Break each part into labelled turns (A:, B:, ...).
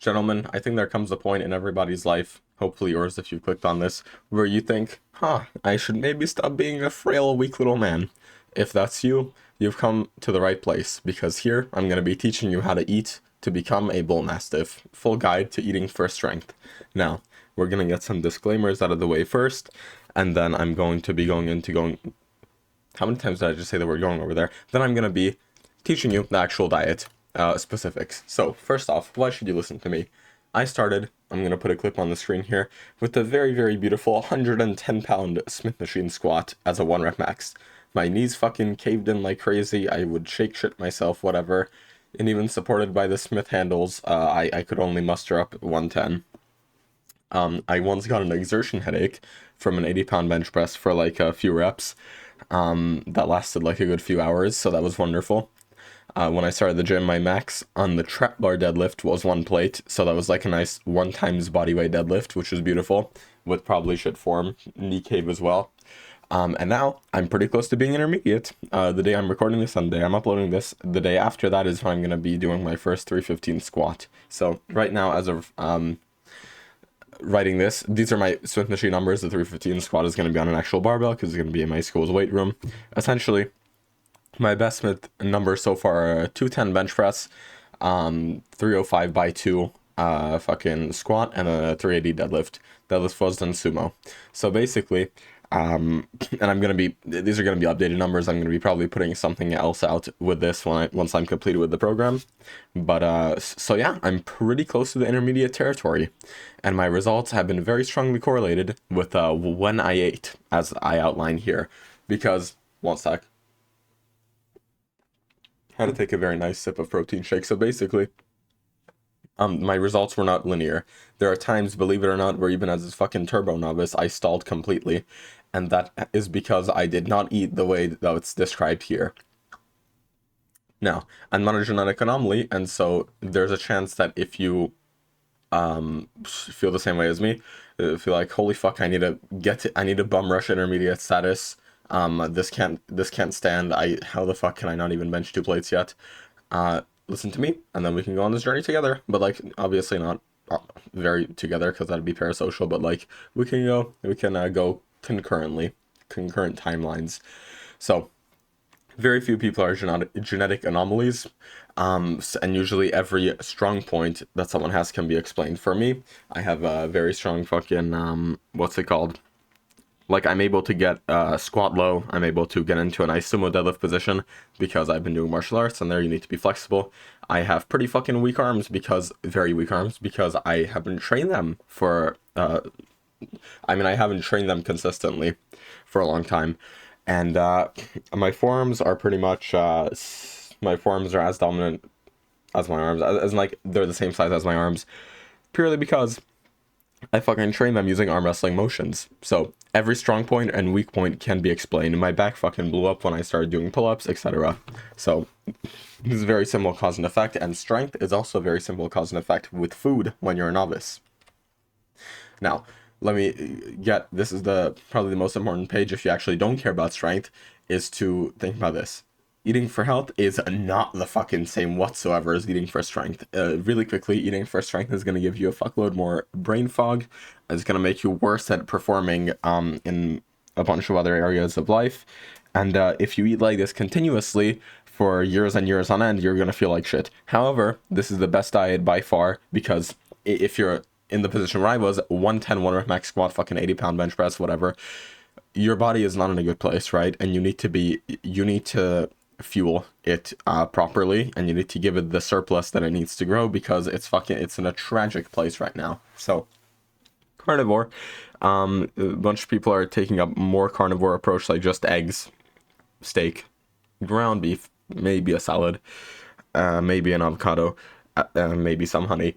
A: Gentlemen, I think there comes a point in everybody's life, hopefully yours if you clicked on this, where you think, I should maybe stop being a frail, weak little man. If that's you, you've come to the right place, because here I'm going to be teaching you how to eat to become a bull mastiff. Full guide to eating for strength. Now, we're going to get some disclaimers out of the way first, and then I'm going to be going. How many times did I just say the word going over there? Then I'm going to be teaching you the actual diet specifics. So, first off, why should you listen to me? I'm going to put a clip on the screen here, with the very, very beautiful 110-pound Smith machine squat as a 1 rep max. My knees fucking caved in like crazy. I would shake shit myself, whatever. And even supported by the Smith handles, I could only muster up 110. I once got an exertion headache from an 80-pound bench press for like a few reps. That lasted like a good few hours, so that was wonderful. When I started the gym, my max on the trap bar deadlift was 1 plate, so that was like a nice 1 times bodyweight deadlift, which was beautiful, with probably shit form, knee cave as well. And now I'm pretty close to being intermediate. The day I'm recording this and the day I'm uploading this, the day after that is when I'm going to be doing my first 315 squat. So right now, as of writing this, these are my Smith machine numbers. The 315 squat is going to be on an actual barbell because it's going to be in my school's weight room. Essentially, my best Smith numbers so far are 210 bench press, 305 by 2 fucking squat, and a 380 deadlift. Deadlift was done sumo. So basically, and I'm going to be, these are going to be updated numbers. I'm going to be probably putting something else out with this once I'm completed with the program. But, so yeah, I'm pretty close to the intermediate territory. And my results have been very strongly correlated with when I ate, as I outline here. Because, one sec. Had to take a very nice sip of protein shake. So basically, my results were not linear. There are times, believe it or not, where even as a fucking turbo novice, I stalled completely. And that is because I did not eat the way that it's described here. Now, I'm not a genetic anomaly, and so there's a chance that if you feel the same way as me, feel like, holy fuck, I need to bum rush intermediate status. This can't stand. How the fuck can I not even bench 2 plates yet? Listen to me, and then we can go on this journey together. But like, obviously not very together, because that'd be parasocial. But like, we can go concurrent timelines. So, very few people are genetic anomalies, and usually every strong point that someone has can be explained. For me, I have a very strong fucking what's it called? Like, I'm able to get squat low. I'm able to get into a nice sumo deadlift position because I've been doing martial arts, and there you need to be flexible. I have pretty fucking weak arms very weak arms because I haven't trained them for, I haven't trained them consistently for a long time. And my forearms are pretty much, my forearms are as dominant as my arms, as like, they're the same size as my arms, purely because I fucking train them using arm wrestling motions. So every strong point and weak point can be explained. My back fucking blew up when I started doing pull-ups, etc. So this is very simple cause and effect, and strength is also very simple cause and effect with food when you're a novice. Now, this is probably the most important page if you actually don't care about strength, is to think about this. Eating for health is not the fucking same whatsoever as eating for strength. Really quickly, eating for strength is going to give you a fuckload more brain fog. It's going to make you worse at performing in a bunch of other areas of life. And if you eat like this continuously for years and years on end, you're going to feel like shit. However, this is the best diet by far, because if you're in the position where I was, 110, 1 rep max squat, fucking 80-pound bench press, whatever, your body is not in a good place, right? And you need to fuel it properly, and you need to give it the surplus that it needs to grow, because it's in a tragic place right now. So carnivore, a bunch of people are taking up more carnivore approach, like just eggs, steak, ground beef, maybe a salad, maybe an avocado, maybe some honey,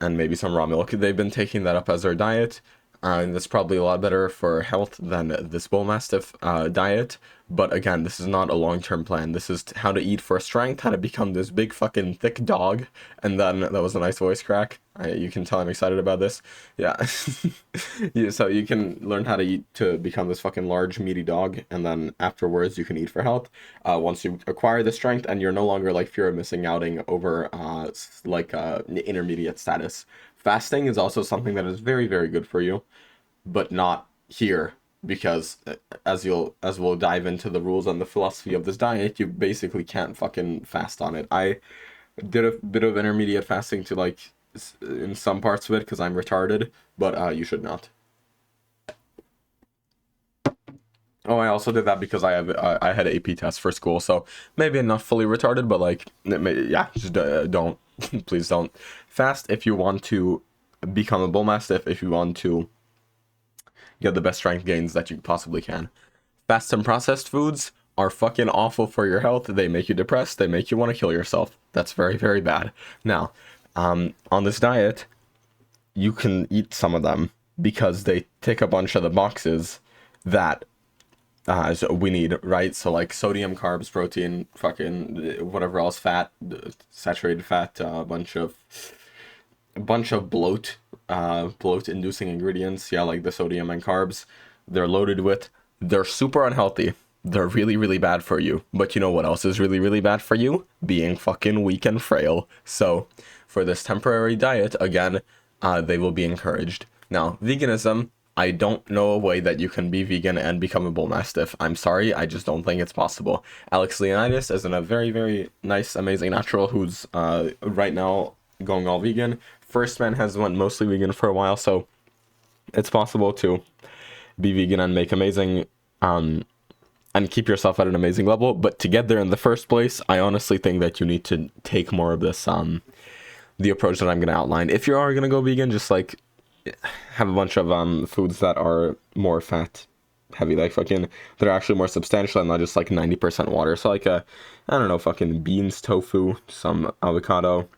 A: and maybe some raw milk. They've been taking that up as their diet. And that's probably a lot better for health than this bull mastiff diet. But again, this is not a long-term plan. This is how to eat for strength, how to become this big fucking thick dog. And then that was a nice voice crack. You can tell I'm excited about this. Yeah. Yeah, so you can learn how to eat to become this fucking large meaty dog, and then afterwards you can eat for health. Once you acquire the strength, and you're no longer like fear of missing outing over intermediate status. Fasting is also something that is very, very good for you, but not here, because as we'll dive into the rules and the philosophy of this diet, you basically can't fucking fast on it. I did a bit of intermediate fasting to like in some parts of it because I'm retarded, but you should not. Oh, I also did that because I had AP tests for school, so maybe I'm not fully retarded, but like yeah, just don't please don't fast if you want to become a bull mastiff, if you want to get the best strength gains that you possibly can. Fast and processed foods are fucking awful for your health. They make you depressed. They make you want to kill yourself. That's very, very bad. Now, on this diet, you can eat some of them because they tick a bunch of the boxes that so we need, right? So like sodium, carbs, protein, fucking whatever else, fat, saturated fat, a bunch of bloat inducing ingredients. Yeah, like the sodium and carbs, they're loaded with. They're super unhealthy. They're really, really bad for you. But you know what else is really, really bad for you? Being fucking weak and frail. So for this temporary diet, again, they will be encouraged. Now, veganism, I don't know a way that you can be vegan and become a bull mastiff. I'm sorry, I just don't think it's possible. Alex Leonidas is a very, very nice, amazing natural who's right now going all vegan. First Man has went mostly vegan for a while, so it's possible to be vegan and make amazing and keep yourself at an amazing level. But to get there in the first place, I honestly think that you need to take more of this the approach that I'm going to outline. If you are going to go vegan, just like have a bunch of foods that are more fat heavy, like fucking that are actually more substantial and not just like 90% water. So like I don't know, fucking beans, tofu, some avocado,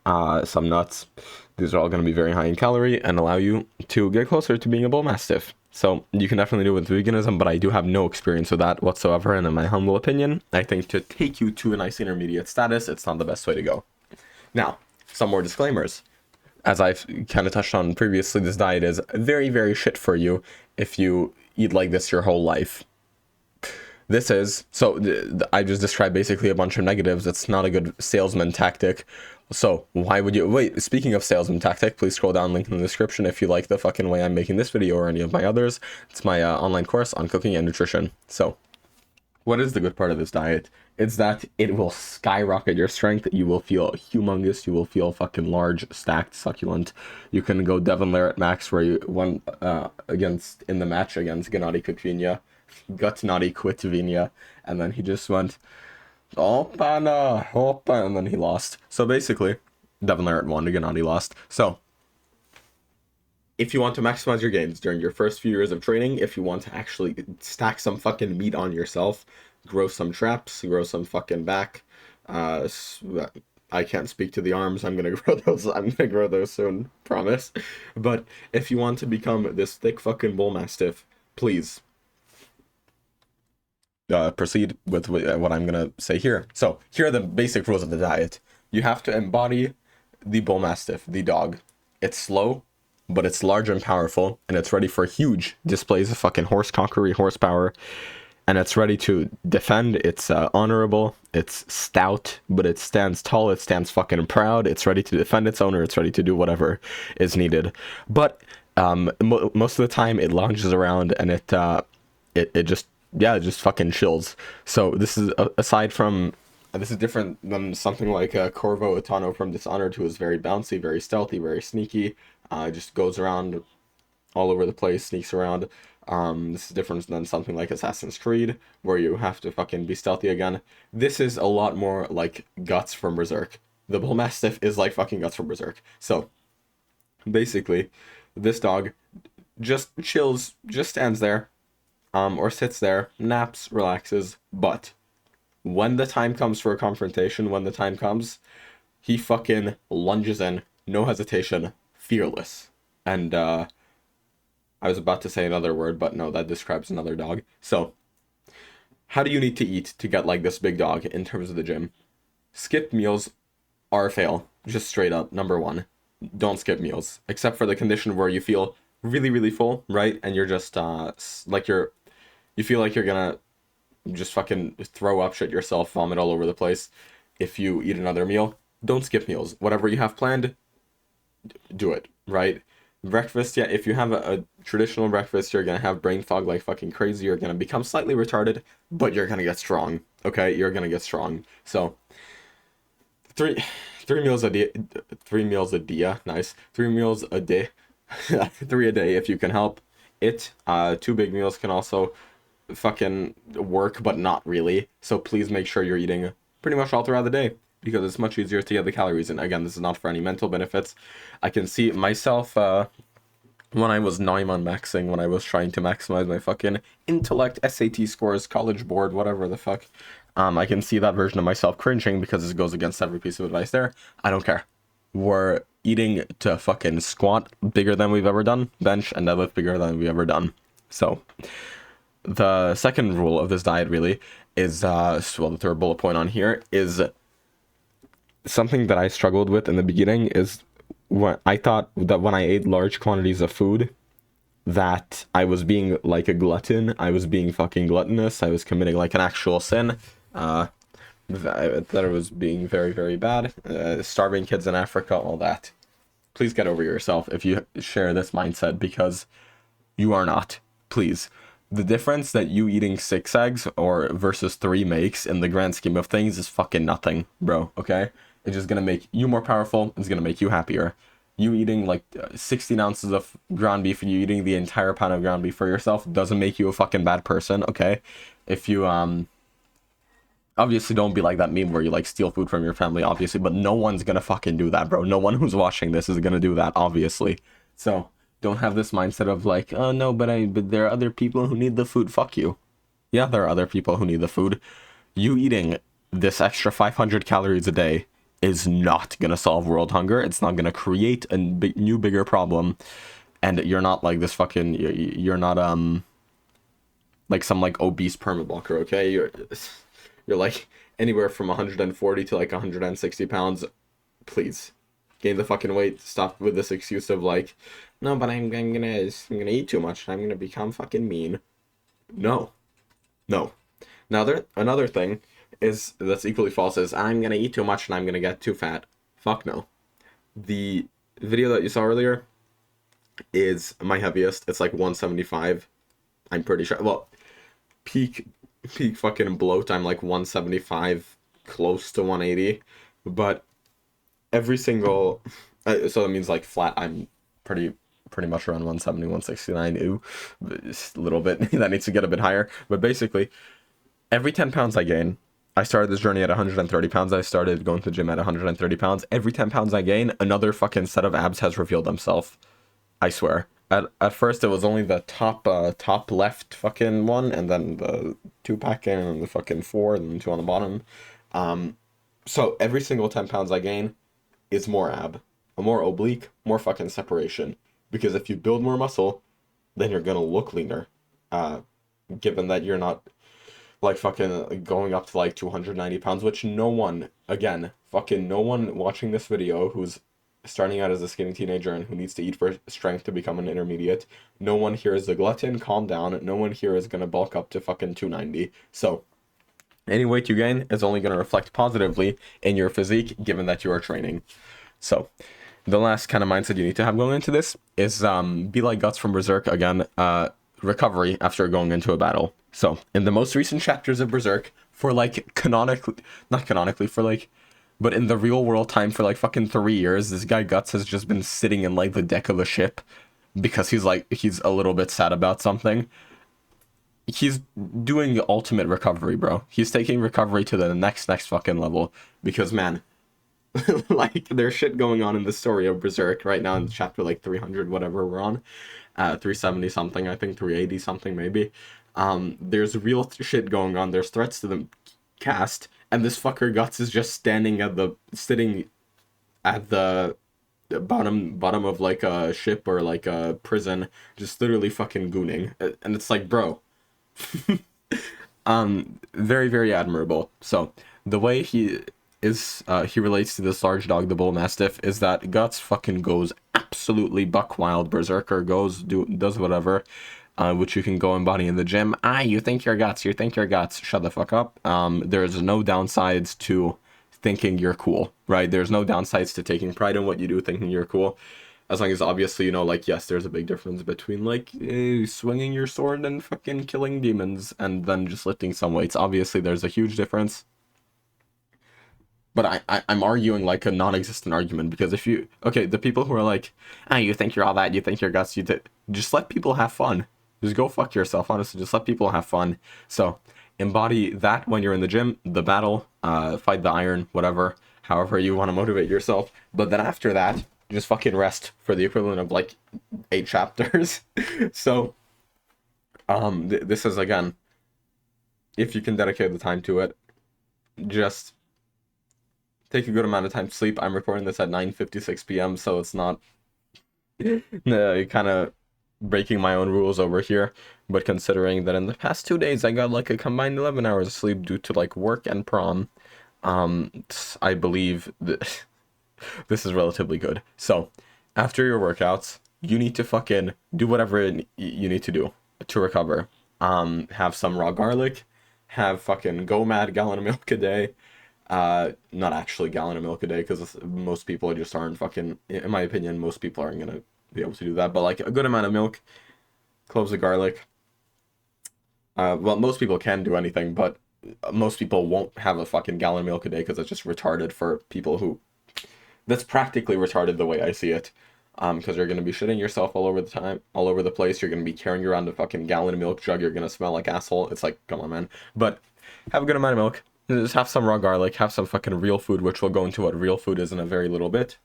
A: some nuts. These are all going to be very high in calorie and allow you to get closer to being a bull mastiff. So you can definitely do it with veganism, but I do have no experience with that whatsoever. And in my humble opinion, I think to take you to a nice intermediate status, it's not the best way to go. Now, some more disclaimers. As I've kind of touched on previously, this diet is very, very shit for you if you eat like this your whole life. This is, so I just described basically a bunch of negatives. It's not a good salesman tactic. So why would you, wait, speaking of salesman tactic, please scroll down, link in the description if you like the fucking way I'm making this video or any of my others. It's my online course on cooking and nutrition. So what is the good part of this diet? It's that it will skyrocket your strength. You will feel humongous. You will feel fucking large, stacked, succulent. You can go Devon Lair at max where you won in the match against Gennady Kukvinya. Gutnadi quit Vinya, and then he just went Opa, and then he lost. So basically, Devon Lair won, Gennady lost. So if you want to maximize your gains during your first few years of training, if you want to actually stack some fucking meat on yourself, grow some traps, grow some fucking back. I can't speak to the arms. I'm gonna grow those soon, promise. But if you want to become this thick fucking bull mastiff, please proceed with what I'm gonna say here. So here are the basic rules of the diet. You have to embody the bull mastiff, the dog. It's slow, but it's large and powerful, and it's ready for huge displays of fucking horsepower, and it's ready to defend. It's honorable, it's stout, but it stands tall, it stands fucking proud, it's ready to defend its owner, it's ready to do whatever is needed. But most of the time it lounges around and it just fucking chills. So this is this is different than something like Corvo Atano from Dishonored, who is very bouncy, very stealthy, very sneaky. Just goes around all over the place, sneaks around. This is different than something like Assassin's Creed, where you have to fucking be stealthy again. This is a lot more like Guts from Berserk. The Bull Mastiff is like fucking Guts from Berserk. So basically, this dog just chills, just stands there, or sits there, naps, relaxes, but when the time comes for a confrontation, when the time comes, he fucking lunges in, no hesitation, fearless. And I was about to say another word, but no, that describes another dog. So, how do you need to eat to get like this big dog in terms of the gym? Skip meals are a fail. Just straight up, number one. Don't skip meals. Except for the condition where you feel really, really full, right? And you're just, you feel like you're gonna just fucking throw up shit yourself, vomit all over the place if you eat another meal. Don't skip meals. Whatever you have planned, do it, right? Breakfast, yeah, if you have a traditional breakfast, you're gonna have brain fog like fucking crazy. You're gonna become slightly retarded, but you're gonna get strong, okay? You're gonna get strong. So, three three meals a day, 3 meals a day, yeah, nice. 3 meals a day, 3 a day if you can help it. 2 big meals can also fucking work, but not really. So please make sure you're eating pretty much all throughout the day because it's much easier to get the calories in. Again, this is not for any mental benefits. I can see myself when I was Neumann maxing, when I was trying to maximize my fucking intellect, SAT scores, college board, whatever the fuck. I can see that version of myself cringing because it goes against every piece of advice there. I don't care. We're eating to fucking squat bigger than we've ever done, bench and deadlift bigger than we've ever done. So, the second rule of this diet really is, well, the third bullet point on here is something that I struggled with in the beginning is when I thought that when I ate large quantities of food, that I was being like a glutton. I was being fucking gluttonous. I was committing like an actual sin. That it was being very, very bad. Starving kids in Africa, all that. Please get over yourself if you share this mindset because you are not. Please. The difference that you eating 6 eggs or versus 3 makes in the grand scheme of things is fucking nothing, bro, okay? It's just gonna make you more powerful. It's gonna make you happier. You eating like 16 ounces of ground beef and you eating the entire pound of ground beef for yourself doesn't make you a fucking bad person, okay? If you, obviously don't be like that meme where you like steal food from your family, obviously, but no one's gonna fucking do that, bro. No one who's watching this is gonna do that, obviously. So, don't have this mindset of like, oh no, but there are other people who need the food. Fuck you. Yeah, there are other people who need the food. You eating this extra 500 calories a day is not gonna solve world hunger. It's not gonna create a new bigger problem, and you're not like this fucking. You're not like some like obese permabulker. Okay, you're like anywhere from 140 to like 160 pounds. Please gain the fucking weight. Stop with this excuse of like, no, but I'm gonna eat too much and I'm gonna become fucking mean. No, no. Now another thing is that's equally false is I'm gonna eat too much and I'm gonna get too fat. Fuck no. The video that you saw earlier is my heaviest. It's like 175. I'm pretty sure. Well, peak fucking bloat. I'm like 175, close to 180. But every single, so that means like flat. I'm pretty much around 170, 169. Ooh, just a little bit. That needs to get a bit higher. But basically, every 10 pounds I gain, I started this journey at 130 pounds. I started going to the gym at 130 pounds. Every 10 pounds I gain, another fucking set of abs has revealed themselves. I swear. At first it was only the top left fucking one, and then the 2-pack and the fucking 4, and then 2 on the bottom. So every single 10 pounds I gain is more ab, a more oblique, more fucking separation. Because if you build more muscle, then you're gonna look leaner. Given that you're not like fucking going up to like 290 pounds, which no one, again, fucking no one watching this video who's starting out as a skinny teenager and who needs to eat for strength to become an intermediate, no one here is a glutton. Calm down. No one here is gonna bulk up to fucking 290. So any weight you gain is only gonna reflect positively in your physique, given that you are training. So the last kind of mindset you need to have going into this is be like Guts from Berserk again. Recovery after going into a battle. So in the most recent chapters of Berserk, for like not canonically, for like, but in the real world time for like fucking 3 years, this guy Guts has just been sitting in like the deck of a ship because he's a little bit sad about something. He's doing the ultimate recovery, bro. He's taking recovery to the next fucking level because man, like there's shit going on in the story of Berserk right now in chapter like 300 whatever we're on, 370 something, I think 380 something maybe. There's real shit going on. There's threats to the cast, and this fucker Guts is just sitting at the bottom of like a ship or like a prison, just literally fucking gooning. And it's like, bro, very, very admirable. So the way he relates to this large dog, the bull mastiff, is that Guts fucking goes absolutely buck wild, berserker, does whatever, which you can go embody in the gym. You think you're Guts, you think you're Guts. Shut the fuck up. There's no downsides to thinking you're cool, right? There's no downsides to taking pride in what you do, thinking you're cool. As long as obviously, you know, like, yes, there's a big difference between, like, swinging your sword and fucking killing demons and then just lifting some weights. Obviously, there's a huge difference. But I'm arguing, like, a non-existent argument, because if you... Okay, the people who are like, you think you're all that, you think you're Guts, just let people have fun. Just go fuck yourself, honestly. Just let people have fun. So, embody that when you're in the gym, the battle, fight the iron, whatever, however you want to motivate yourself. But then after that, just fucking rest for the equivalent of like 8 chapters. So, this is, again, if you can dedicate the time to it, just take a good amount of time to sleep. I'm recording this at 9:56 p.m., so it's not kind of breaking my own rules over here. But considering that in the past 2 days I got like a combined 11 hours of sleep due to like work and prom, I believe that this is relatively good. So, after your workouts, you need to fucking do whatever you need to do to recover. Have some raw garlic, have fucking go mad gallon of milk a day. Not actually gallon of milk a day, because most people just aren't fucking, in my opinion, most people aren't gonna be able to do that. But like a good amount of milk, cloves of garlic. Well, most people can do anything, but most people won't have a fucking gallon of milk a day because it's just retarded for people who... That's practically retarded the way I see it. Because you're going to be shitting yourself all over the time, all over the place. You're going to be carrying around a fucking gallon of milk jug. You're going to smell like asshole. It's like, come on, man. But have a good amount of milk. Just have some raw garlic. Have some fucking real food, which we'll go into what real food is in a very little bit.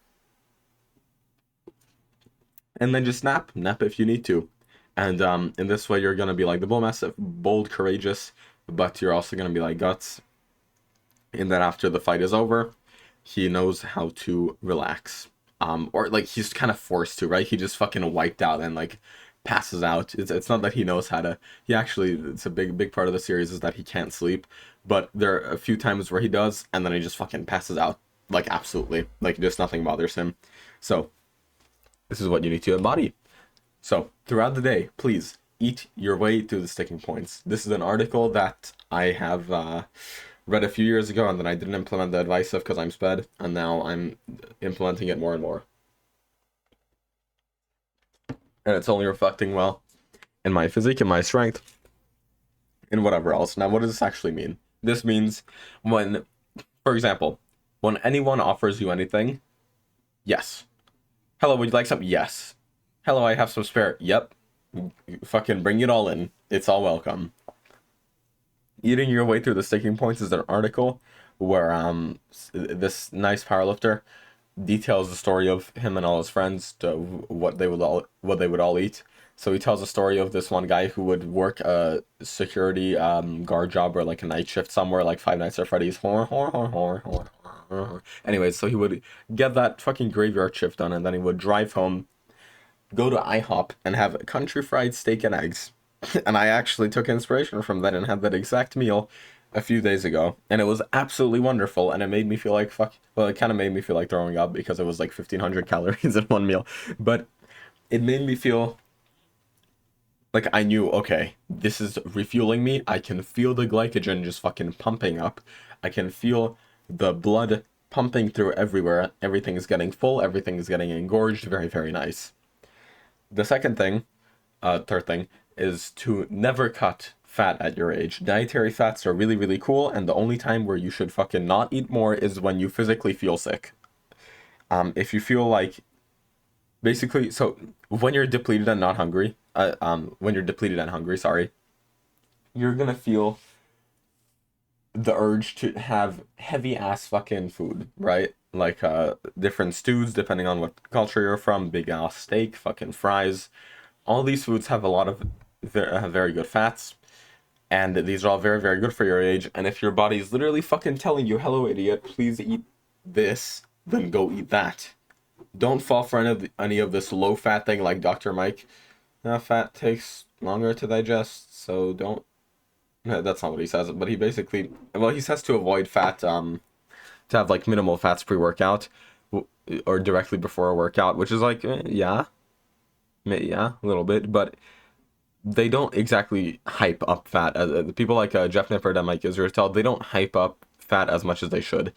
A: And then just nap if you need to. And in this way, you're going to be like the bull mastiff, bold, courageous, but you're also going to be like Guts. And then after the fight is over, he knows how to relax. Or like he's kind of forced to, right? He just fucking wiped out and like passes out. It's not that he knows how to. He actually, it's a big part of the series is that he can't sleep. But there are a few times where he does, and then he just fucking passes out. Like absolutely, like just nothing bothers him. So this is what you need to embody. So throughout the day, please eat your way to the sticking points. This is an article that I have read a few years ago, and then I didn't implement the advice of because I'm sped, and now I'm implementing it more and more. And it's only reflecting well in my physique and my strength and whatever else. Now, what does this actually mean? This means when, for example, when anyone offers you anything, yes. Hello, would you like some? Yes. Hello, I have some spare. Yep. Fucking bring it all in. It's all welcome. Eating your way through the sticking points is an article where this nice powerlifter details the story of him and all his friends to what they would all eat. So he tells a story of this one guy who would work a security guard job or like a night shift somewhere, like Five Nights at Freddy's. Anyways, so he would get that fucking graveyard shift done, and then he would drive home, go to IHOP, and have country fried steak and eggs. And I actually took inspiration from that and had that exact meal a few days ago, and it was absolutely wonderful, and it made me feel like it kind of made me feel like throwing up because it was like 1,500 calories in one meal, but it made me feel like I knew, okay, this is refueling me. I can feel the glycogen just fucking pumping up. I can feel the blood pumping through everywhere. Everything is getting full. Everything is getting engorged. Very, very nice. The third thing, is to never cut fat at your age. Dietary fats are really, really cool, and the only time where you should fucking not eat more is when you physically feel sick. If you feel like, basically, so when you're depleted and not hungry, sorry, you're gonna feel the urge to have heavy ass fucking food, right? Like different stews, depending on what culture you're from, big ass steak, fucking fries. All these foods have a lot of very good fats, and these are all very, very good for your age. And if your body is literally fucking telling you, hello idiot, please eat this, then go eat that. Don't fall for any of this low fat thing like Dr. Mike. Fat takes longer to digest, so don't. No, that's not what he says, but he basically, well, he says to avoid fat, to have like minimal fats pre-workout or directly before a workout, which is like, yeah, yeah, a little bit, but they don't exactly hype up fat. People like Jeff Nippard and Mike Israel, they don't hype up fat as much as they should.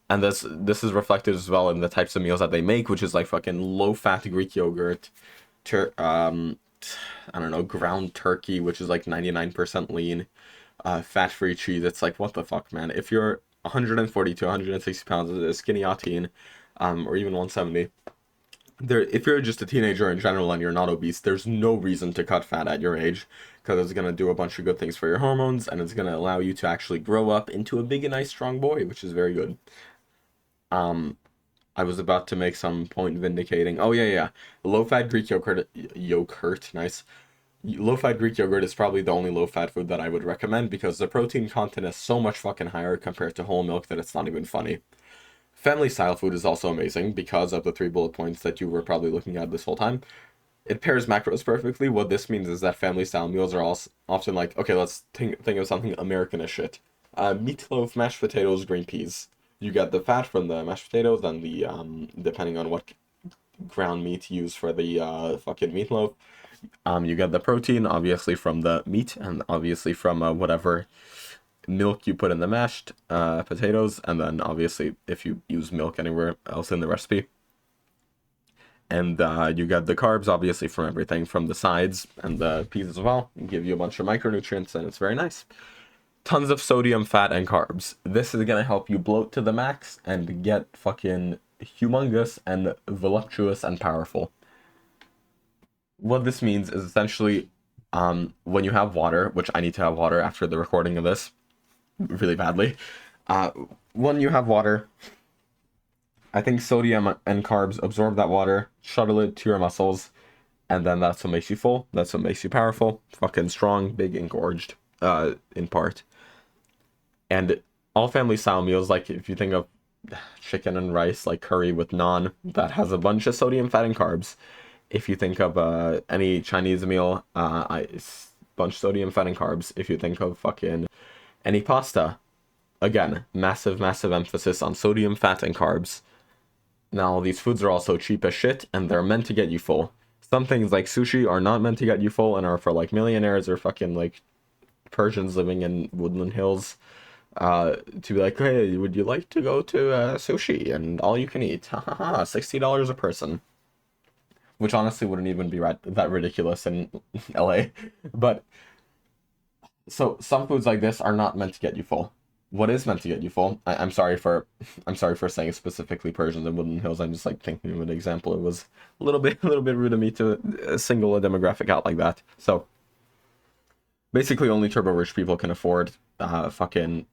A: And this is reflected as well in the types of meals that they make, which is like fucking low fat Greek yogurt, I don't know, ground turkey, which is like 99% lean, fat free cheese. It's like, what the fuck, man? If you're 140 to 160 pounds, a skinny teen, or even 170, if you're just a teenager in general and you're not obese, there's no reason to cut fat at your age, because it's going to do a bunch of good things for your hormones, and it's going to allow you to actually grow up into a big and nice strong boy, which is very good. I was about to make some point vindicating. Oh yeah. Low-fat Greek yogurt, nice. Low-fat Greek yogurt is probably the only low-fat food that I would recommend, because the protein content is so much fucking higher compared to whole milk that it's not even funny. Family style food is also amazing because of the 3 bullet points that you were probably looking at this whole time. It pairs macros perfectly. What this means is that family style meals are also often like, okay, let's think of something American as shit. Meatloaf, mashed potatoes, green peas. You get the fat from the mashed potatoes and the depending on what ground meat you use for the fucking meatloaf. You get the protein obviously from the meat and obviously from whatever milk you put in the mashed potatoes, and then obviously if you use milk anywhere else in the recipe. And you get the carbs obviously from everything from the sides and the peas as well. Give you a bunch of micronutrients, and it's very nice. Tons of sodium, fat, and carbs. This is gonna help you bloat to the max and get fucking humongous and voluptuous and powerful. What this means is essentially, when you have water, which I need to have water after the recording of this, really badly. When you have water, I think sodium and carbs absorb that water, shuttle it to your muscles, and then that's what makes you full. That's what makes you powerful, fucking strong, big, engorged, in part. And all family style meals, like if you think of chicken and rice, like curry with naan, that has a bunch of sodium, fat, and carbs. If you think of any Chinese meal, bunch of sodium, fat, and carbs. If you think of fucking any pasta, again, massive, massive emphasis on sodium, fat, and carbs. Now, these foods are also cheap as shit, and they're meant to get you full. Some things like sushi are not meant to get you full and are for like millionaires or fucking like Persians living in Woodland Hills. To be like, hey, would you like to go to sushi and all you can eat? Ha ha ha, $60 a person. Which honestly wouldn't even be that ridiculous in LA. But so some foods like this are not meant to get you full. What is meant to get you full? I'm sorry for saying specifically Persians and Woodland Hills. I'm just like thinking of an example. It was a little bit rude of me to single a demographic out like that. So basically, only turbo rich people can afford fucking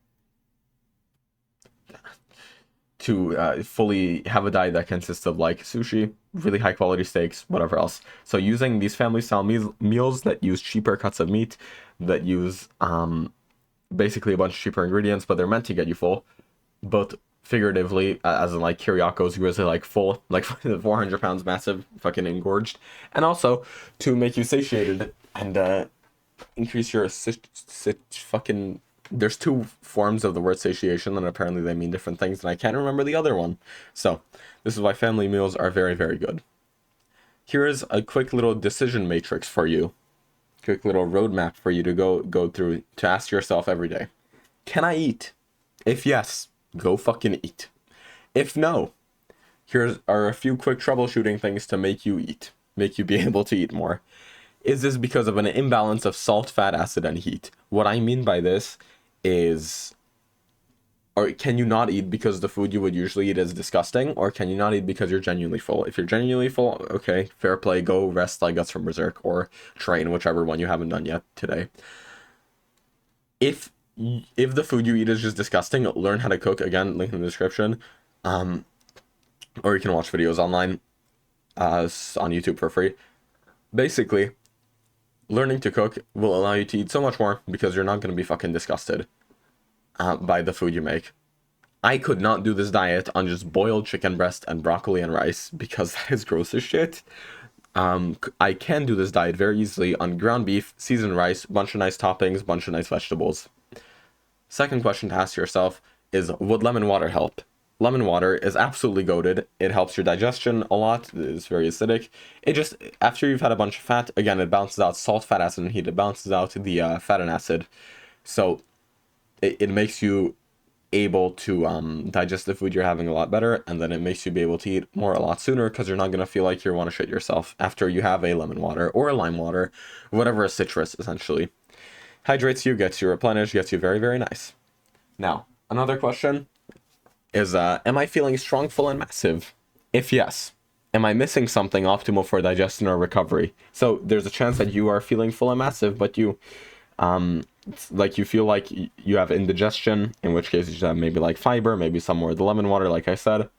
A: to fully have a diet that consists of like sushi, really high quality steaks, whatever else. So using these family style meals that use cheaper cuts of meat, that use basically a bunch of cheaper ingredients, but they're meant to get you full, both figuratively, as in like Kyriakos, who is like full, like 400 pounds massive, fucking engorged, and also to make you satiated and increase your fucking. There's 2 forms of the word satiation, and apparently they mean different things, and I can't remember the other one. So, this is why family meals are very, very good. Here is a quick little decision matrix for you. Quick little roadmap for you to go through to ask yourself every day. Can I eat? If yes, go fucking eat. If no, here are a few quick troubleshooting things to make you eat. Make you be able to eat more. Is this because of an imbalance of salt, fat, acid, and heat? What I mean by this is, or can you not eat because the food you would usually eat is disgusting, or can you not eat because you're genuinely full? If you're genuinely full, okay, fair play, go rest like guts from Berserk, or train, whichever one you haven't done yet today. If the food you eat is just disgusting, learn how to cook, again, link in the description, or you can watch videos online on YouTube for free. Basically, learning to cook will allow you to eat so much more because you're not going to be fucking disgusted by the food you make. I could not do this diet on just boiled chicken breast and broccoli and rice because that is gross as shit. I can do this diet very easily on ground beef, seasoned rice, bunch of nice toppings, bunch of nice vegetables. Second question to ask yourself is, would lemon water help? Lemon water is absolutely goated. It helps your digestion a lot. It's very acidic. It just, after you've had a bunch of fat, again, it balances out salt, fat, acid, and heat. It balances out the fat and acid. So it makes you able to digest the food you're having a lot better, and then it makes you be able to eat more a lot sooner because you're not going to feel like you want to shit yourself after you have a lemon water or a lime water, whatever, a citrus, essentially. Hydrates you, gets you replenished, gets you very, very nice. Now, another question is, am I feeling strong, full, and massive? If yes, am I missing something optimal for digestion or recovery? So there's a chance that you are feeling full and massive, but you like you feel like you have indigestion, in which case you should have maybe like fiber, maybe some more of the lemon water, like I said.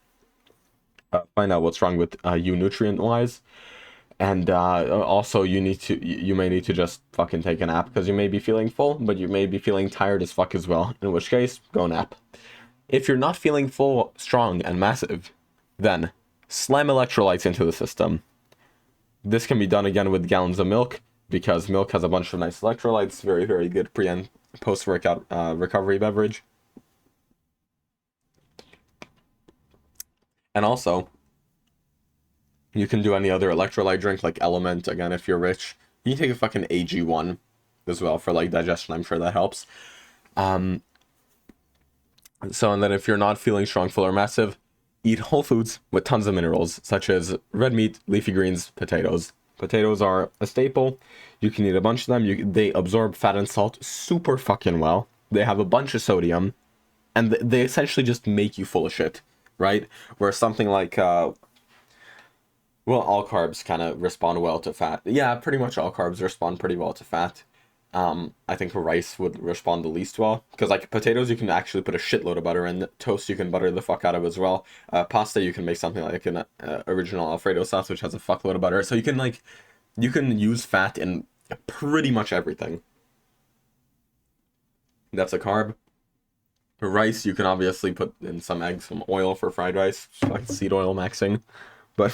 A: Find out what's wrong with you nutrient wise, and also you may need to just fucking take a nap because you may be feeling full, but you may be feeling tired as fuck as well, in which case go nap. If you're not feeling full, strong, and massive, then slam electrolytes into the system. This can be done again with gallons of milk, because milk has a bunch of nice electrolytes, very, very good pre and post-workout recovery beverage. And also, you can do any other electrolyte drink, like Element, again, if you're rich. You can take a fucking AG1 as well for, like, digestion. I'm sure that helps. And then if you're not feeling strong, full, or massive, eat whole foods with tons of minerals, such as red meat, leafy greens, potatoes. Potatoes are a staple. You can eat a bunch of them. They absorb fat and salt super fucking well. They have a bunch of sodium, and they essentially just make you full of shit, right? Where something like, well, all carbs kind of respond well to fat. Yeah, pretty much all carbs respond pretty well to fat. I think rice would respond the least well, because like potatoes you can actually put a shitload of butter in. Toast you can butter the fuck out of as well. Pasta you can make something like an original Alfredo sauce, which has a fuckload of butter. So you can use fat in pretty much everything. That's a carb. Rice you can obviously put in some eggs, some oil for fried rice, like seed oil maxing, but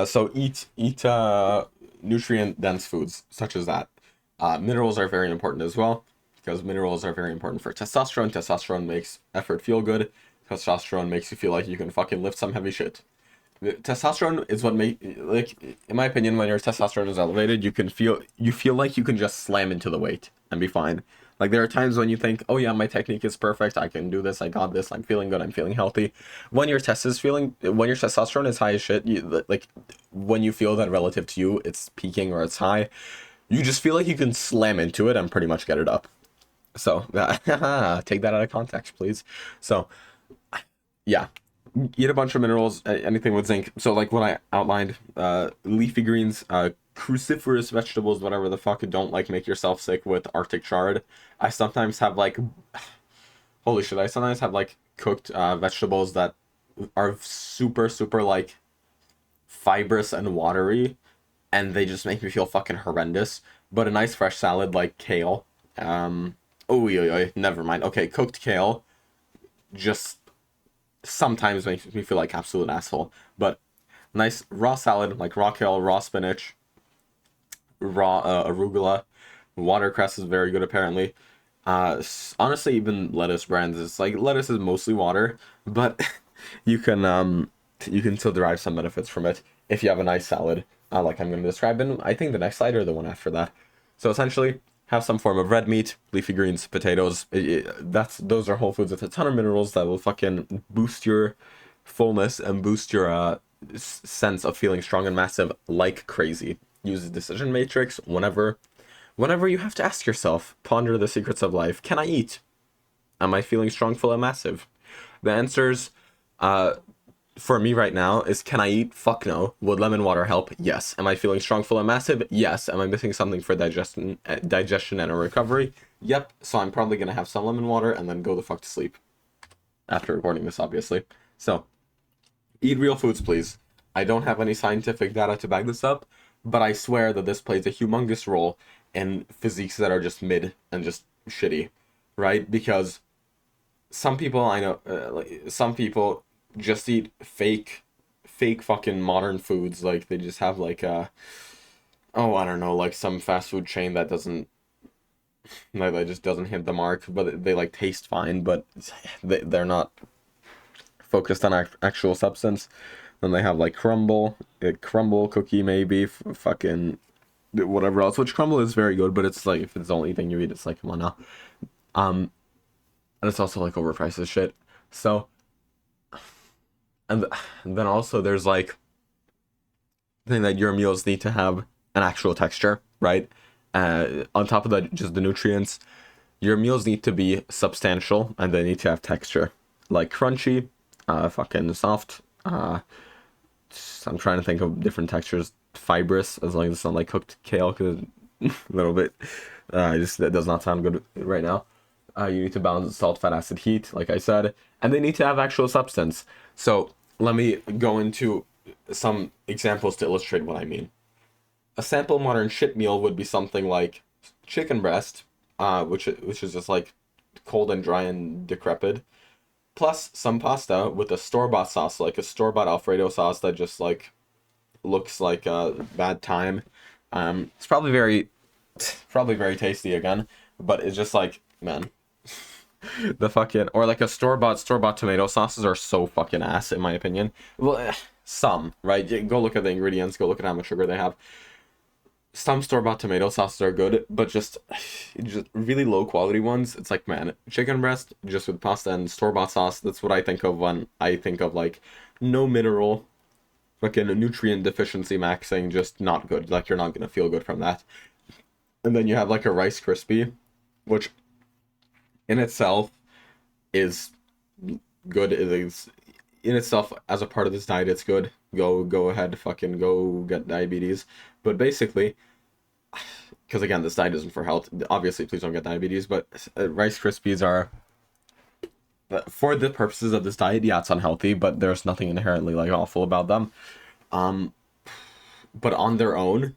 A: so eat nutrient dense foods such as that. Minerals are very important as well, because minerals are very important for testosterone. Testosterone makes effort feel good. Testosterone makes you feel like you can fucking lift some heavy shit. Testosterone is what like, in my opinion, when your testosterone is elevated, you feel like you can just slam into the weight and be fine. Like, there are times when you think, oh yeah, my technique is perfect, I can do this, I got this, I'm feeling good, I'm feeling healthy. When your testosterone is high as shit, like, when you feel that relative to you, it's peaking or it's high, you just feel like you can slam into it and pretty much get it up. So, take that out of context, please. So, yeah. Eat a bunch of minerals, anything with zinc. So, like what I outlined, leafy greens, cruciferous vegetables, whatever the fuck, don't like make yourself sick with Arctic chard. I sometimes have like, holy shit, I sometimes have like cooked vegetables that are super, super like fibrous and watery, and they just make me feel fucking horrendous. But a nice fresh salad like kale, never mind. Okay, cooked kale, just sometimes makes me feel like absolute asshole. But nice raw salad like raw kale, raw spinach, raw arugula, watercress is very good apparently. Honestly, even lettuce brands, it's like lettuce is mostly water, but you can still derive some benefits from it if you have a nice salad, like I'm going to describe in I think the next slide or the one after that. So essentially, have some form of red meat, leafy greens, potatoes. Those are whole foods with a ton of minerals that will fucking boost your fullness and boost your sense of feeling strong and massive like crazy. Use the decision matrix whenever you have to ask yourself, ponder the secrets of life. Can I eat? Am I feeling strong, full, and massive? The answers for me right now is, can I eat? Fuck no. Would lemon water help? Yes. Am I feeling strong, full, and massive? Yes. Am I missing something for digestion and a recovery? Yep. So I'm probably gonna have some lemon water and then go the fuck to sleep after recording this, obviously. So eat real foods, please. I don't have any scientific data to back this up, but I swear that this plays a humongous role in physiques that are just mid and just shitty. right? Because some people I know, like some people just eat fake fucking modern foods. Like they just have like oh, I don't know, like some fast food chain that doesn't, like that just doesn't hit the mark, but they like taste fine, but they're not focused on actual substance. Then they have like crumble, a crumble cookie maybe, fucking whatever else. Which crumble is very good, but it's like if it's the only thing you eat, it's like come on now. Um, and it's also like overpriced as shit. So and, and then also there's like the thing that your meals need to have an actual texture, right? On top of that, just the nutrients. Your meals need to be substantial and they need to have texture, like crunchy, fucking soft. I'm trying to think of different textures. Fibrous, as long as it's not like cooked kale, because a little bit, just that does not sound good right now. You need to balance salt, fat, acid, heat, like I said, and they need to have actual substance. So let me go into some examples to illustrate what I mean. A sample modern shit meal would be something like chicken breast, which is just like cold and dry and decrepit, plus some pasta with a store-bought sauce, like a store-bought Alfredo sauce that just like looks like a bad time. It's probably very tasty again, but it's just like, man, the fucking, or like a store-bought tomato sauces are so fucking ass in my opinion. Well, some, right? Go look at the ingredients, go look at how much sugar they have. Some store-bought tomato sauces are good, but just really low quality ones. It's like, man, chicken breast just with pasta and store-bought sauce. That's what I think of when I think of like no mineral, fucking nutrient deficiency maxing, just not good. Like you're not gonna feel good from that. And then you have like a Rice Krispie, which in itself is good. It is in itself as a part of this diet. It's good. Go ahead, fucking go get diabetes. But basically, because again, this diet isn't for health. Obviously, please don't get diabetes. But Rice Krispies are, for the purposes of this diet, yeah, it's unhealthy. But there's nothing inherently like awful about them. Um, but on their own,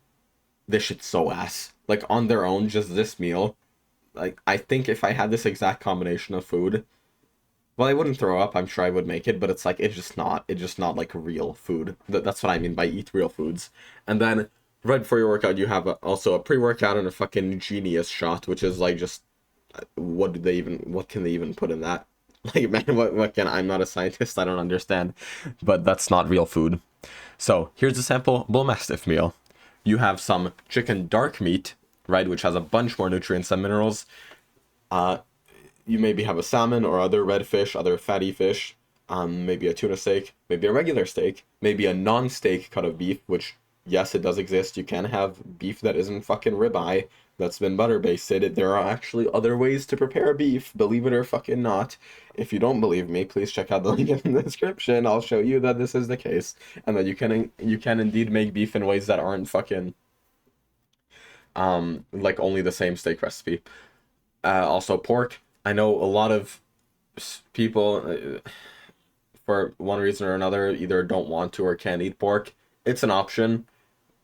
A: this shit's so ass. Like on their own, just this meal. Like I think if I had this exact combination of food, well, I wouldn't throw up. I'm sure I would make it, but it's like it's just not. It's just not like real food. That's what I mean by eat real foods. And then right before your workout, you have also a pre-workout and a fucking genius shot, which is like just what can they even put in that? Like man, what can I'm not a scientist. I don't understand, but that's not real food. So here's a sample bull mastiff meal. You have some chicken dark meat, right, which has a bunch more nutrients and minerals. Uh, you maybe have a salmon or other red fish, other fatty fish, maybe a tuna steak, maybe a regular steak, maybe a non-steak cut of beef, which, yes, it does exist. You can have beef that isn't fucking ribeye, that's been butter basted. There are actually other ways to prepare beef, believe it or fucking not. If you don't believe me, please check out the link in the description. I'll show you that this is the case, and that you can indeed make beef in ways that aren't fucking like only the same steak recipe. Also pork. I know a lot of people, for one reason or another, either don't want to or can't eat pork. It's an option,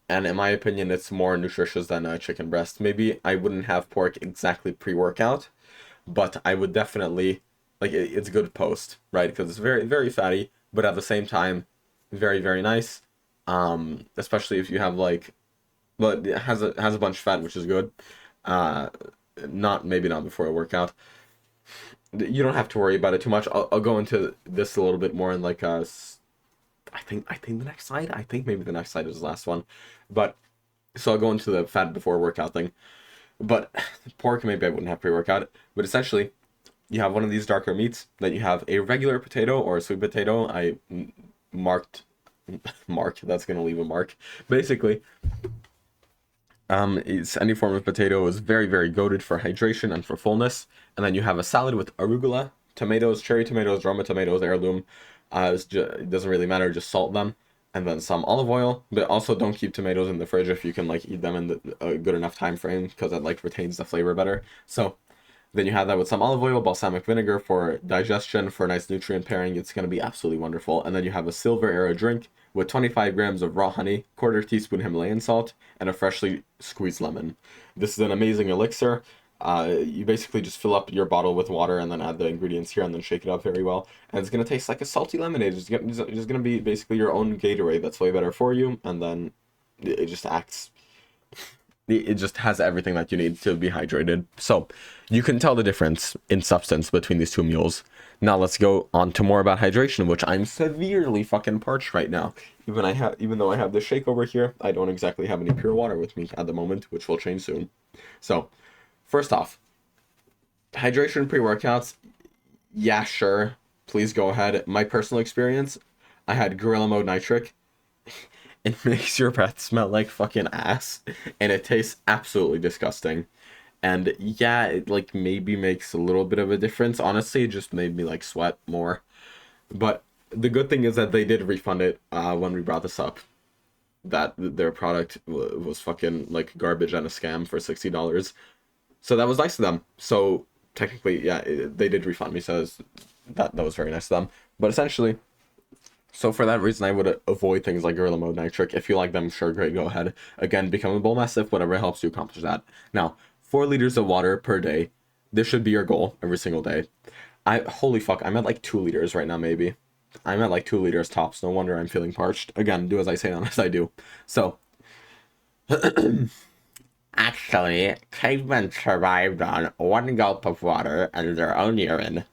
A: and in my opinion, it's more nutritious than a chicken breast. Maybe I wouldn't have pork exactly pre-workout, but I would definitely like it's good post, right? Because it's very very fatty, but at the same time, very very nice. Especially if you have like, but it has a bunch of fat, which is good. Uh, not maybe not before a workout. You don't have to worry about it too much. I'll go into this a little bit more in like I think the next slide. I think maybe the next slide is the last one, but so I'll go into the fat before workout thing. But pork maybe I wouldn't have pre-workout, but essentially you have one of these darker meats, then you have a regular potato or a sweet potato. Marked mark, that's gonna leave a mark. Basically, it's any form of potato is very, very goaded for hydration and for fullness. And then you have a salad with arugula, tomatoes, cherry tomatoes, Roma tomatoes, heirloom. It doesn't really matter, just salt them. And then some olive oil, but also don't keep tomatoes in the fridge if you can like eat them in a good enough time frame, because it like retains the flavor better. So then you have that with some olive oil, balsamic vinegar for digestion, for a nice nutrient pairing. It's going to be absolutely wonderful. And then you have a silver era drink with 25 grams of raw honey, quarter teaspoon Himalayan salt, and a freshly squeezed lemon. This is an amazing elixir. You basically just fill up your bottle with water and then add the ingredients here and then shake it up very well. And it's gonna taste like a salty lemonade. It's gonna be basically your own Gatorade that's way better for you. And then it just acts. It just has everything that you need to be hydrated. So you can tell the difference in substance between these two mules. Now let's go on to more about hydration, which I'm severely fucking parched right now. Even though I have the shake over here, I don't exactly have any pure water with me at the moment, which will change soon. So, first off, hydration pre-workouts, yeah, sure. Please go ahead. My personal experience, I had Gorilla Mode Nitric. It makes your breath smell like fucking ass, and it tastes absolutely disgusting. And yeah, it like maybe makes a little bit of a difference. Honestly, it just made me like sweat more. But the good thing is that they did refund it when we brought this up. That their product was fucking like garbage and a scam for $60. So that was nice of them. So technically, yeah, they did refund me. So that was very nice of them. But essentially, so for that reason, I would avoid things like Gorilla Mode Nitric. If you like them, sure, great, go ahead. Again, become a bowl massive, whatever helps you accomplish that. Now, 4 liters of water per day. This should be your goal every single day. Holy fuck, I'm at like 2 liters right now, maybe. I'm at like 2 liters tops. No wonder I'm feeling parched. Again, do as I say, not as I do. So, actually, cavemen survived on 1 gulp of water and their own urine.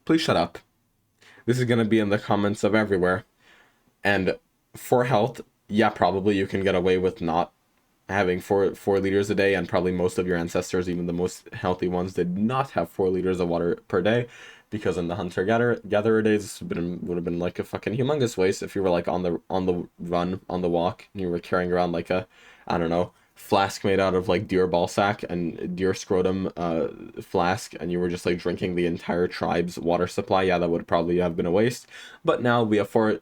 A: Please shut up. This is gonna be in the comments of everywhere. And for health, yeah, probably you can get away with not having 4 liters a day, and probably most of your ancestors, even the most healthy ones, did not have 4 liters of water per day, because in the hunter-gatherer days, would have been like a fucking humongous waste if you were like on the run, on the walk, and you were carrying around like a, I don't know, flask made out of like deer ball sack and deer scrotum flask, and you were just like drinking the entire tribe's water supply. Yeah, that would probably have been a waste. But now we have 4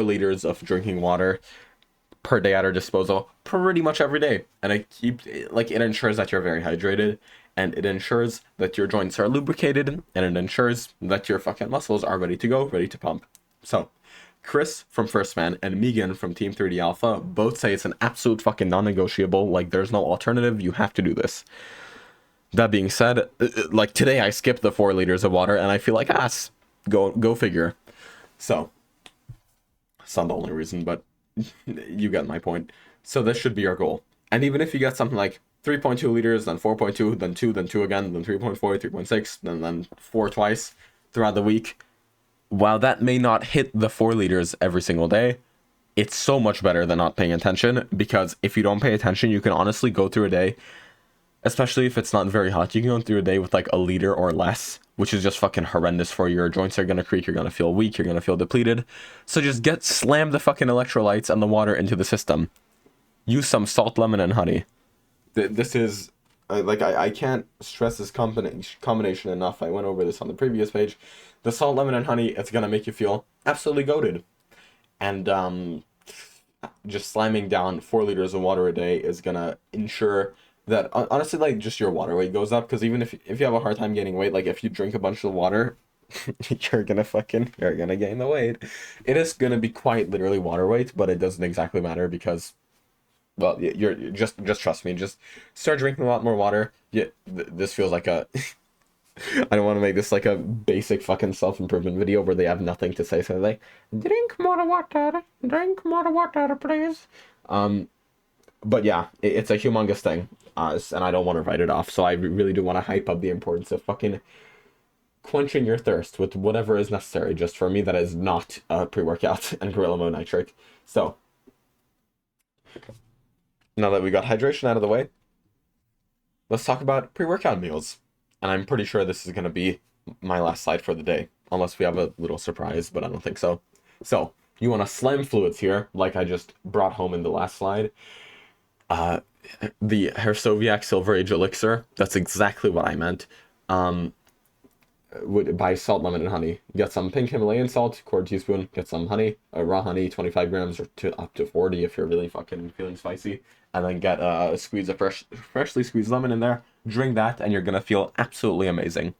A: liters of drinking water per day at our disposal pretty much every day, and it ensures that you're very hydrated, and it ensures that your joints are lubricated, and it ensures that your fucking muscles are ready to go, ready to pump. So Chris from First Man and Megan from Team 30 Alpha both say it's an absolute fucking non-negotiable. Like, there's no alternative. You have to do this. That being said, like today I skipped the 4 liters of water and I feel like ass. Go figure. So, it's not the only reason, but you get my point. So this should be your goal. And even if you get something like 3.2 liters, then 4.2, then 2, then 2 again, then 3.4, 3.6, then 4 twice throughout the week, while that may not hit the 4 liters every single day, it's so much better than not paying attention, because if you don't pay attention, you can honestly go through a day, especially if it's not very hot, you can go through a day with like a liter or less, which is just fucking horrendous for you. Your joints are gonna creak, you're gonna feel weak, you're gonna feel depleted. So just slam the fucking electrolytes and the water into the system. Use some salt, lemon, and honey. This is, I can't stress this combination enough. I went over this on the previous page. The salt, lemon, and honey, it's gonna make you feel absolutely goated. And just slamming down 4 liters of water a day is gonna ensure that, honestly, like, just your water weight goes up. Because even if you have a hard time gaining weight, like, if you drink a bunch of water, you're gonna gain the weight. It is gonna be quite literally water weight, but it doesn't exactly matter, because, well, you're just trust me. Just start drinking a lot more water. Yeah, this feels like a. I don't want to make this like a basic fucking self-improvement video where they have nothing to say. So they're like, drink more water, please. But yeah, it's a humongous thing, and I don't want to write it off. So I really do want to hype up the importance of fucking quenching your thirst with whatever is necessary. Just for me, that is not pre-workout and Gorilla Mode Nitric. So now that we got hydration out of the way, let's talk about pre-workout meals. And I'm pretty sure this is going to be my last slide for the day, unless we have a little surprise, but I don't think so. So, you want to slam fluids here, like I just brought home in the last slide. The Hersoviac Silver Age Elixir, that's exactly what I meant. Would buy salt, lemon, and honey. Get some pink Himalayan salt, quarter teaspoon. Get some honey, raw honey, 25 grams, or up to 40 if you're really fucking feeling spicy. And then get a squeeze of freshly squeezed lemon in there. Drink that, and you're gonna feel absolutely amazing.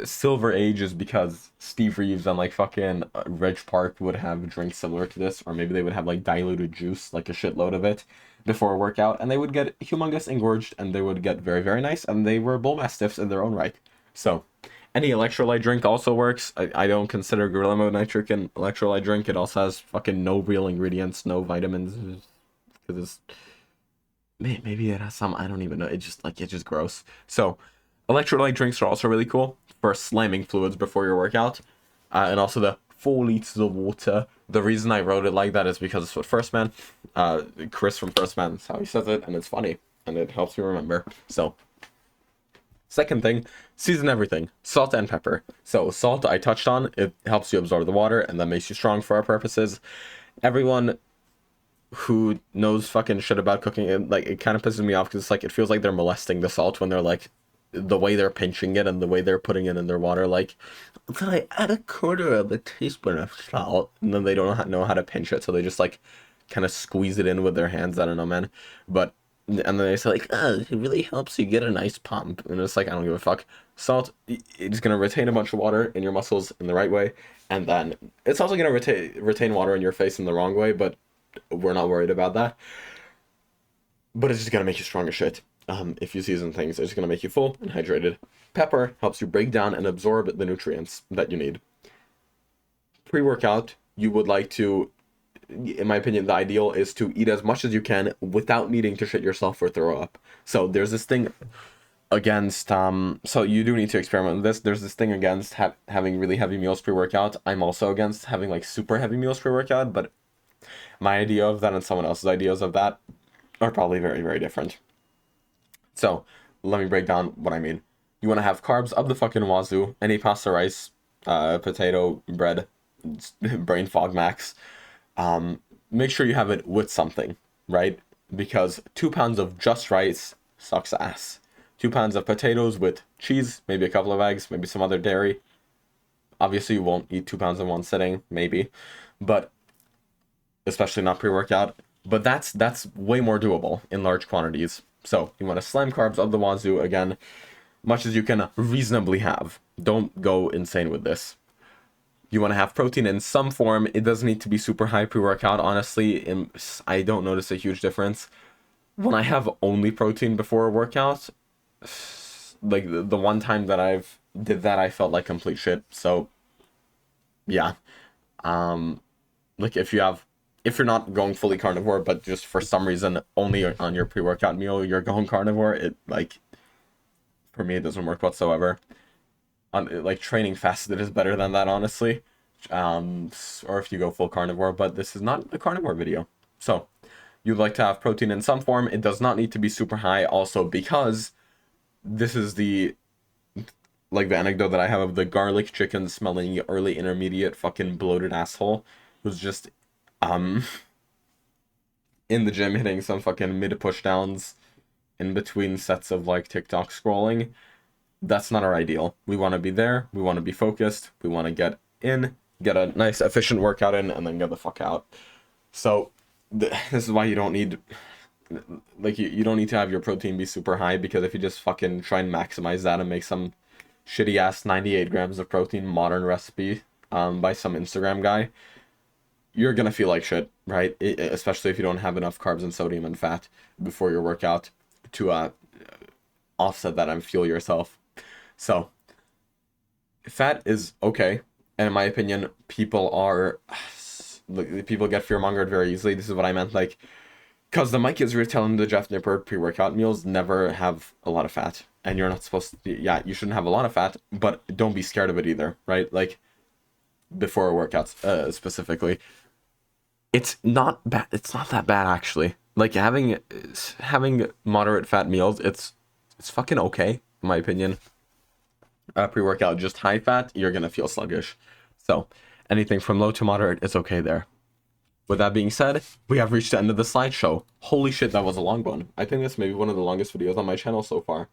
A: Silver Age is because Steve Reeves and like fucking Reg Park would have drinks similar to this, or maybe they would have like diluted juice, like a shitload of it. before a workout, and they would get humongous engorged, and they would get very, very nice, and they were bull mastiffs in their own right. So, any electrolyte drink also works. I don't consider Gorilla Mode Nitric an electrolyte drink. It also has fucking no real ingredients, no vitamins, because it's... Maybe it has some, I don't even know. It's just gross. So, electrolyte drinks are also really cool for slamming fluids before your workout. And also the 4 liters of water. The reason I wrote it like that is because it's what First Man, Chris from First Man, that's how he says it, and it's funny, and it helps you remember. So, second thing, season everything. Salt and pepper. So, salt I touched on, it helps you absorb the water, and that makes you strong for our purposes. Everyone who knows fucking shit about cooking, it kind of pisses me off, because it's like, it feels like they're molesting the salt when they're like, the way they're pinching it and the way they're putting it in their water, like, can I add a quarter of a teaspoon of salt? And then they don't know how to pinch it, so they just like kind of squeeze it in with their hands. I don't know, man. But and then they say like, oh, it really helps you get a nice pump, and it's like, I don't give a fuck. Salt, it's gonna retain a bunch of water in your muscles in the right way, and then it's also gonna retain water in your face in the wrong way, but we're not worried about that. But it's just gonna make you strong as shit. If you season things, it's gonna make you full and hydrated. Pepper helps you break down and absorb the nutrients that you need. Pre-workout, you would like to, in my opinion, the ideal is to eat as much as you can without needing to shit yourself or throw up. So there's this thing against, so you do need to experiment with this. There's this thing against having really heavy meals pre-workout. I'm also against having like super heavy meals pre-workout, but my idea of that and someone else's ideas of that are probably very, very different. So, let me break down what I mean. You want to have carbs up the fucking wazoo, any pasta, rice, potato, bread, brain fog max. Make sure you have it with something, right? Because 2 pounds of just rice sucks ass. 2 pounds of potatoes with cheese, maybe a couple of eggs, maybe some other dairy. Obviously, you won't eat 2 pounds in one sitting, maybe. But, especially not pre-workout. But that's way more doable in large quantities. So, you want to slam carbs up the wazoo, again, much as you can reasonably have. Don't go insane with this. You want to have protein in some form. It doesn't need to be super high pre-workout, honestly. I don't notice a huge difference. When I have only protein before a workout, like the one time that I've did that, I felt like complete shit. So, yeah. Like if you're not going fully carnivore, but just for some reason only on your pre-workout meal you're going carnivore, it like, for me it doesn't work whatsoever. Like training fasted is better than that, honestly. Or if you go full carnivore, but this is not a carnivore video. So you'd like to have protein in some form. It does not need to be super high, also because this is the anecdote that I have of the garlic chicken smelling early intermediate fucking bloated asshole who's just in the gym hitting some fucking mid push downs in between sets of like TikTok scrolling. That's not our ideal. We want to be there, we want to be focused, we want to get a nice efficient workout in, and then get the fuck out. So this is why you don't need, like, you don't need to have your protein be super high, because if you just fucking try and maximize that and make some shitty ass 98 grams of protein modern recipe by some Instagram guy, you're gonna feel like shit, right? Especially if you don't have enough carbs and sodium and fat before your workout to offset that and fuel yourself. So, fat is okay, and in my opinion, people get fear-mongered very easily. This is what I meant, like, because the Mike Israel telling the Jeff Nippert pre-workout meals never have a lot of fat, and you're not supposed to, yeah, you shouldn't have a lot of fat, but don't be scared of it either, right? Like, before workouts, specifically. It's not bad. It's not that bad, actually. Like, having moderate fat meals, it's fucking okay, in my opinion. Pre-workout, just high fat, you're gonna feel sluggish. So, anything from low to moderate is okay there. With that being said, we have reached the end of the slideshow. Holy shit, that was a long one. I think that's maybe one of the longest videos on my channel so far.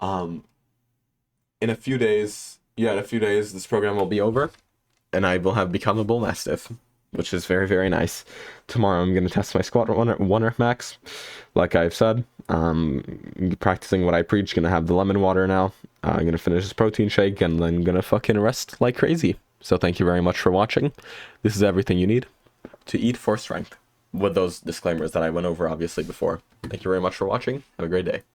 A: In a few days, this program will be over, and I will have become a bull mastiff, which is very, very nice. Tomorrow I'm going to test my squat one rep max, like I've said. Practicing what I preach, going to have the lemon water now. I'm going to finish this protein shake, and then going to fucking rest like crazy. So thank you very much for watching. This is everything you need to eat for strength. with those disclaimers that I went over obviously before. Thank you very much for watching. Have a great day.